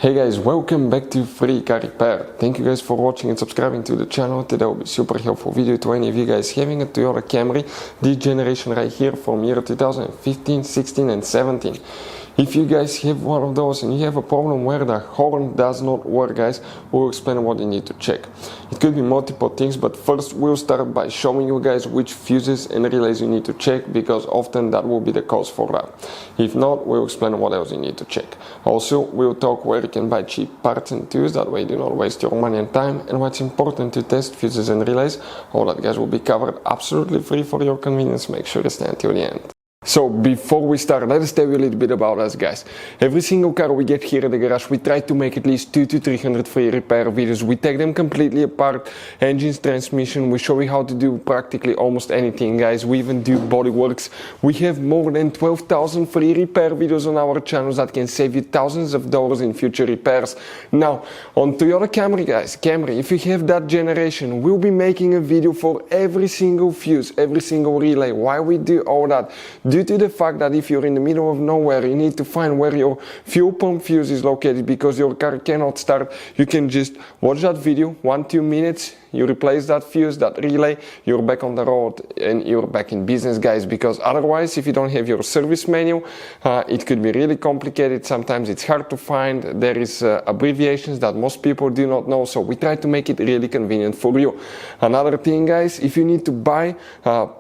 Hey guys, welcome back to Free Car Repair. Thank you guys for watching and subscribing to the channel. Today will be super helpful video to any of you guys having a Toyota Camry, this generation right here from year 2015, 16 and 17. If you guys have one of those and you have a problem where the horn does not work, guys, we'll explain what you need to check. It could be multiple things, but first we'll start by showing you guys which fuses and relays you need to check, because often that will be the cause for that. If not, we'll explain what else you need to check. Also, we'll talk where you can buy cheap parts and tools, that way you do not waste your money and time, and what's important to test fuses and relays. All that, guys, will be covered absolutely free for your convenience. Make sure to stay until the end. So before we start, let us tell you a little bit about us, guys. Every single car we get here at the garage, we try to make at least 200 to 300 free repair videos. We take them completely apart, engines, transmission. We show you how to do practically almost anything, guys. We even do body works. We have more than 12,000 free repair videos on our channels that can save you thousands of dollars in future repairs. Now, on Toyota Camry, guys, if you have that generation, we'll be making a video for every single fuse, every single relay. Why we do all that? Due to the fact that if you're in the middle of nowhere, you need to find where your fuel pump fuse is located because your car cannot start. You can just watch that video, 1-2 minutes, you replace that fuse, that relay, you're back on the road and you're back in business, guys, because otherwise, if you don't have your service manual, it could be really complicated. Sometimes it's hard to find. There is abbreviations that most people do not know, so we try to make it really convenient for you. Another thing, guys, if you need to buy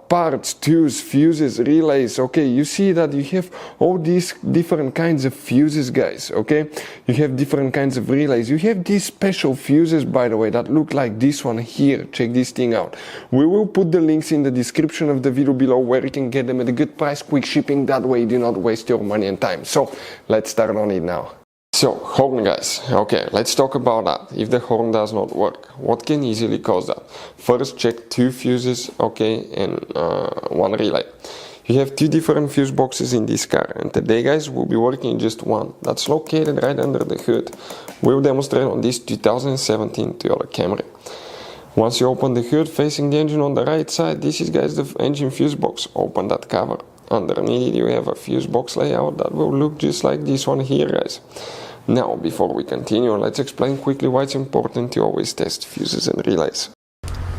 parts, tools, fuses, relays, okay, you see that you have all these different kinds of fuses, guys, okay? You have different kinds of relays. You have these special fuses, by the way, that look like this one here. Check this thing out. We will put the links in the description of the video below where you can get them at a good price, quick shipping. That way you do not waste your money and time. So let's start on it now. So, horn, guys. Okay, let's talk about that. If the horn does not work, what can easily cause that? First, check 2 fuses, okay, and 1 relay. You have 2 different fuse boxes in this car, and today, guys, we'll be working just one that's located right under the hood. We'll demonstrate on this 2017 Toyota Camry. Once you open the hood facing the engine on the right side, this is, guys, the engine fuse box. Open that cover. Underneath it, you have a fuse box layout that will look just like this one here, guys. Now, before we continue, let's explain quickly why it's important to always test fuses and relays.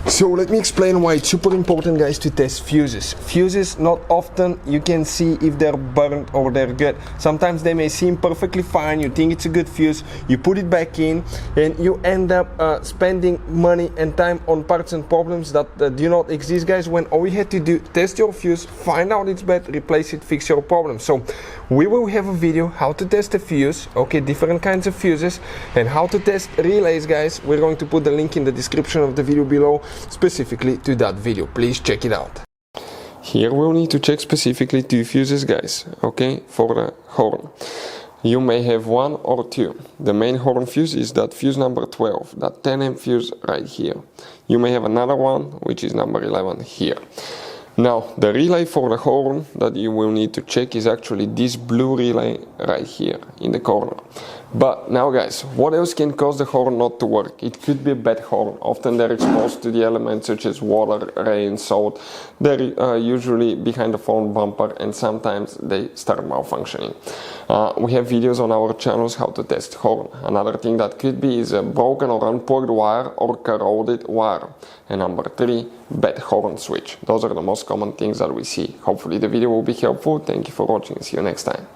So let me explain why it's super important, guys, to test fuses. Fuses, not often you can see if they're burnt or they're good. Sometimes they may seem perfectly fine, you think it's a good fuse, you put it back in, and you end up spending money and time on parts and problems that do not exist, guys, when all you had to do, test your fuse, find out it's bad, replace it, fix your problem. So we will have a video how to test a fuse, okay, different kinds of fuses, and how to test relays, guys. We're going to put the link in the description of the video below, specifically to that video. Please check it out. Here we'll need to check specifically 2 fuses, guys, okay, for the horn. You may have 1 or 2. The main horn fuse is that fuse number 12, that 10 amp fuse right here. You may have another one, which is number 11 here. Now, the relay for the horn that you will need to check is actually this blue relay right here in the corner. But now, guys, what else can cause the horn not to work? It could be a bad horn. Often they're exposed to the elements such as water, rain, salt. They're usually behind the front bumper, and sometimes they start malfunctioning. We have videos on our channels how to test horn. Another thing that could be is a broken or unplugged wire or corroded wire. And number 3, bad horn switch. Those are the most common things that we see. Hopefully the video will be helpful. Thank you for watching. See you next time.